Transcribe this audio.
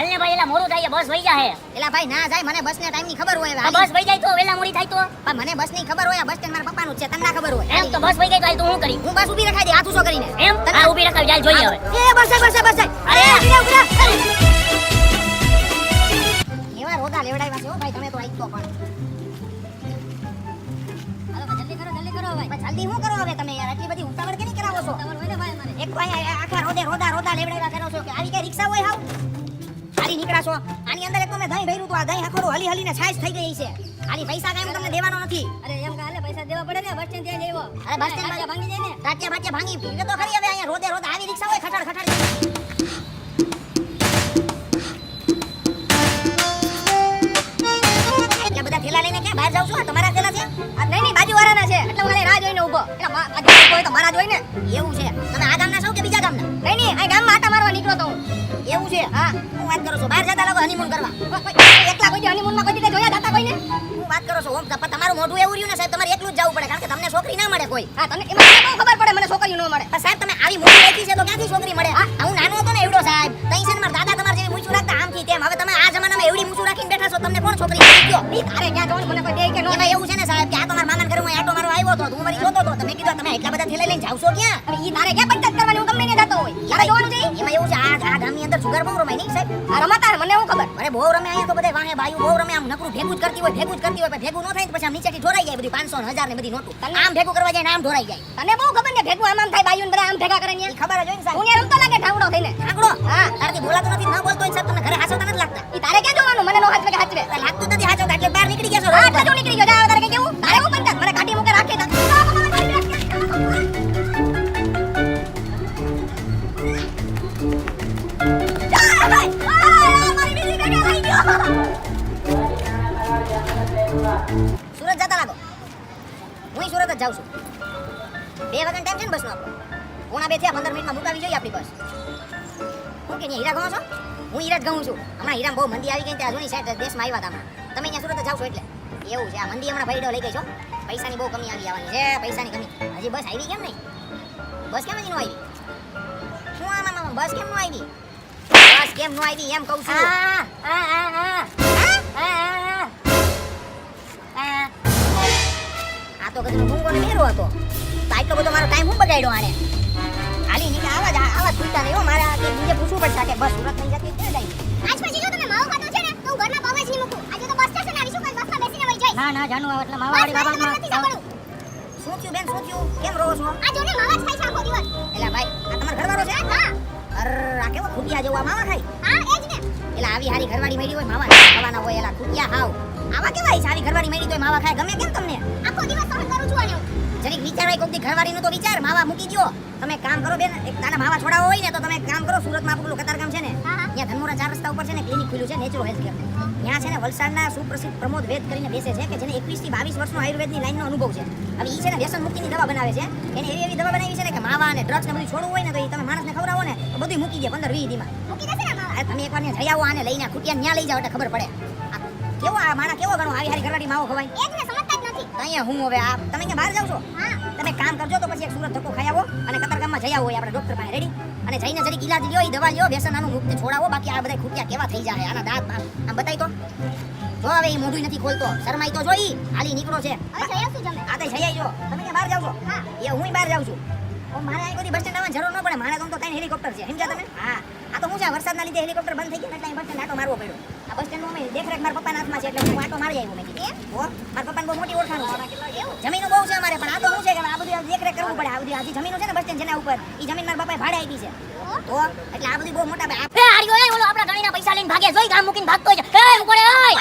હાલ ને ભાઈ એલા મોડું થાય બસ વઈ જાહે. એલા ભાઈ ના જાય, મને બસ ને ટાઈમ ની ખબર હોય. બસ વઈ જાય તો વેલા મોડી થાય તો પણ મને બસ ની ખબર હોય, બસ સ્ટેન્ડ મારા પપ્પાનું છે, તને ના ખબર હોય. એમ તો બસ વઈ ગઈ તો હાલ તું હું કરી? હું બસ ઊભી રખાઈ દે હાથ ઊંચો કરીને. એમ આ ઊભી રખાવી ચાલ જોઈએ હવે. એ બસ જાય. અરે એવા રોદા લેવડાવ્યા છે હો ભાઈ તમે તો આઈ તો પણ. હાલો જલ્દી કરો ભાઈ. ભાઈ જલ્દી હું કરો હવે તમે યાર, આટલી બધી ઉતાવળ કેની કરાવો છો? તમાર હોય ને ભાઈ મારે. એક ભાઈ આખા રોદા લેવડાવ્યા કરો છો કે આવી કઈ રિક્ષા હોય હાવ? હાલી નીકળાશો. આની અંદર એક તો મેં દહીં ભર્યું તો આ દહીં આખો હલીને છાશ થઈ ગઈ છે. આની પૈસા કાંઈ હું તમને દેવાનો નથી. અરે એમ કાલે પૈસા દેવા પડે ને, બસ સ્ટેન્ડ ત્યાં જઈવો. અરે બસ સ્ટેન્ડ ટાટિયા ભાંગી જાય ને. ટાટિયા ભાંગી પીવે તો ખરી હવે અહીંયા રોદે આવી રિક્ષા હોય ખટાડ એટલા બધા થેલા લઈને ક્યાં બહાર જાવ છો? તમારા થેલા છે? આ નહીં બાજુવાળાના છે, એટલે હું રાહ જોઈને ઊભો. એટલે આ ગામ હોય તો મારા જોઈ ને. એવું છે. તમે આ ગામના છો કે બીજા ગામના? નહીં આ ગામમાં આટા મારવા નીકળો તો હું. એવું છે. હા હું વાત કરું છું બહાર જતા લાગો હનીમૂન કરવા. એકલા કોઈ હનીમૂનમાં કોઈ જોયા જાતા કોઈને? હું વાત કરું છું ઓમ પણ તમારું મોઢું એવું રહ્યું ને સાહેબ, તમારે એકલું જ જવું પડે કારણ કે તમને છોકરી ના મળે કોઈ. હા તને એમાં બહુ ખબર પડે મને છોકરીઓ ન મળે. પણ સાહેબ તમે આવી મૂછી રાખી છે તો ક્યાંથી છોકરી મળે? હું નાનો હતો ને એવડો સાહેબ, તઈ છે ને મારા દાદા તમારે જેવી મૂછું રાખતા આમથી તેમ. હવે તમે આ જમાનામાં એવડી મૂછું રાખીને બેઠા છો, તમને કોણ છોકરી મળી ગયો? ઈ તારે ક્યાં જવાનું મને કોઈ દે કે ન એમાં એવું છે ને સાહેબ કે આ તો મારા મામાના ઘરે હું આટો મારવા આવ્યો હતો, હું વળી જોતો હતો, તમે કીધું તમે એટલા બધા થેલા લઈને જાવ છો ક્યાં? હવે ઈ તારે ક્યાં પંચાયત કરવાની, હું તમને નહીં જાતો હોય. તારે જોવાનું છે ઈ? એમાં એવું છે આ ગામની અંદર જુગાર બહુ રમાય નહીં સાહેબ? આ રમાતા મને હું ખબર. અરે બહુ રમે અહીંયા તો બધા વાહે બાયું બહુ રમે, આમ નકરું ભેગું જ કરતી હોય પણ ભેગું ન થાય તો પછી આમ નીચેથી ઢોરાઈ જાય બધી 500 ને 1000 ને બધી નોટું. આમ ભેગું કરવા જાય ને આમ ઢોરાઈ જાય. તને બહુ ખબર ને ભેગું આમ થાય બાયુન બધા આમ ભેગા કરે ને. ઈ ખબર જ હોય ને સાહેબ. હું યાર રમતો લાગે ઠાવડો થઈને. આંકડો હા તારથી બોલાતો નથી, ન બોલતો હોય સાહેબ, તમને ઘરે હાસવતા નથી લાગતા. ઈ તારે ક્યાં જોવાનું, મને નો હાચવે કે હાચવે. લાગતું નથી હાચવતા એટલે બહાર નીકળી ગયા છો. હા એટલે જો નીકળી ગયો જા તારે કે કેવું? તારે હું પંચાયત મને ગાડી મૂકે રાખે તા. સુરત જતા લાગો. હું સુરત જ જાઉં છું. 2 વાગ્યાનો ટાઈમ છે ને બસનો આપણો. પોણા 2 થયા, 15 મિનિટમાં મુકાવી જોઈએ આપણી બસ. હું કે હીરા ગણો છો? હું હીરા જ ગણું છું. હમણાં હીરામાં બહુ મંદી આવી ગઈ ત્યાં જૂની સાઈડ દેશમાં આવ્યા હતા હમણાં. તમે અહીંયા સુરત જ જાવ છો એટલે એવું છે. આ મંદી હમણાં ભાઈડો લઈ ગઈ છો. પૈસાની બહુ કમી આવી આવવાની છે, પૈસાની કમી. હજી બસ આવી કેમ નહીં? બસ કેમ હજી નો આવી? શું આમાં બસ કેમ નો આવી? બસ કેમ નો આવી એમ કહું છું. આ તો કદનો ગુંગો ને મેરો હતો. તો આટલો બધો મારો ટાઈમ હું બગાડ્યો આને. હાલી નીકળે આવા છૂટતા નહીં હો. મારે આ કે બીજે પૂછવું પડશે કે બસ સુરત નહીં જતી ક્યાં જાય? આજ પછી જો તમે માવો ખાતો છે ને તો હું ઘરના પાવ જ નહીં મૂકું. આજે તો બસ સ્ટેશન આવી છું, કઈ બસમાં બેસીને વઈ જઈશ. ના જાનું આવે એટલે માવાવાળી બાબામાં શું થયું બેન, શું થયું? કેમ રહો છો? આ જો ને માવા જ ખાઈ છે આખો દિવસ. એલા ભાઈ આ તમારો ઘરવાળો છે? હા અર આ કેવો ખુટિયા જેવો આ માવા ખાય? હા એ જ ને. એલા આવી હારી ઘરવાળી મળી હોય માવા ખાવાના હોય. એલા ખુટિયા હાવ આવા કેવાય છે? આવી ઘરવાળી મળી તોય માવા ખાય ગમે કેમ તમને? આખો દિવસ સહન કરું છું આને હું. જરીક વિચારાય કોક દી ઘરવાળીનું તો વિચાર. માવા મૂકી દ્યો. તમે કામ કરો બેન, એક તારા માવા છોડાવો હોય ને તો તમે કામ કરો. સુરતમાં આપણું પેલું કતારગામ છે ને, હા, હા. ત્યાં ધનમોરા 4 રસ્તા ઉપર છે ને ક્લિનિક ખુલ્યું છે નેચરો હેલ્થ કેર. ત્યાં છે ને વલસાડના સુપ્રસિદ્ધ પ્રમોદ વેદ કરીને બેસે છે કે જેને 21 થી 22 વર્ષનો આયુર્વેદની લાઈનનો અનુભવ છે. હવે ઈ છે ને વ્યસન મુક્તિની દવા બનાવે છે. એને એવી દવા બનાવી છે ને કે માવા અને ડ્રગ્સ ને બધું છોડવું હોય ને તો ઈ તમે માણસને ખવડાવો ને તો બધું મૂકી દે 15-20 દીમાં. મૂકી દેશે ને માવા. તમે એકવાર ત્યાં જઈ આવો આને લઈને ખુટિયા ન્યા લઈ જાવ એટલે ખબર પડે. આ કેવો આ માણા કેવો ગણો આવી હારી ઘરવાળી માવો ખવાય? એ જ ને સમજતા જ નથી. તો અહીંયા હું હવે આ તમે કે બહાર જાવ છો? હા તમે કામ કરજો તો પછી એક સુરત ધક્કો ખાઈ આવો અને કતારગામમાં જઈ આવો આપણે ડોક્ટર પાસે રેડી. અને જઈને જરીક ઈલાજ લ્યો, ઈ દવા લ્યો, વ્યસન આનું મુક્ત છોડાવો. બાકી આ બધા ખૂટિયા કેવા થઈ જાય આના દાંત આમ બતાઈ તો જો. હવે ઈ મોઢું નથી ખોલતો, શરમાઈ તો જોઈ હાલી નીકળો છે. હવે જઈ આવશું જમે. આ તો જઈ આવજો. તમે કે બહાર જાવ છો? હા એ હું બહાર જાઉં છું. ઓ મારે અહીં કોઈ બસ સ્ટેન્ડ આવવાની જરૂર ન પડે. મારે તો 3 હેલિકોપ્ટર છે, સમજ્યા તમે? હા આ તો હું છે વરસાદના લીધે હેલિકોપ્ટર બંધ થઈ ગયા એટલે અહીં બસ સ્ટેન્ડ આટો મારવો પડ્યો. આ બસ સ્ટેન્ડમાં અમે દેખરેખ મારા પપ્પાના હાથમાં છે એટલે હું આટો મારી આવ્યો. મેં કીધું ઓ મારા પપ્પાને બહુ મોટી ઓળખાણ છે. જમીનો બહુ છે અમારે, પણ આ તો શું છે કે આ બધું દેખરેખ કરવું પડે. આ બધી આજી જમીનો છે ને બસ સ્ટેન્ડ જેના ઉપર ઈ જમીન મારા પપ્પાએ ભાડે આપી છે. તો એટલે આ બધી બહુ મોટા એ આર્યો એ ઓલો આપણા ધણીના પૈસા લઈને ભાગે જોઈ ગામ મૂકીને ભાગતો હોય છે. એ ઉભો રે ઓય!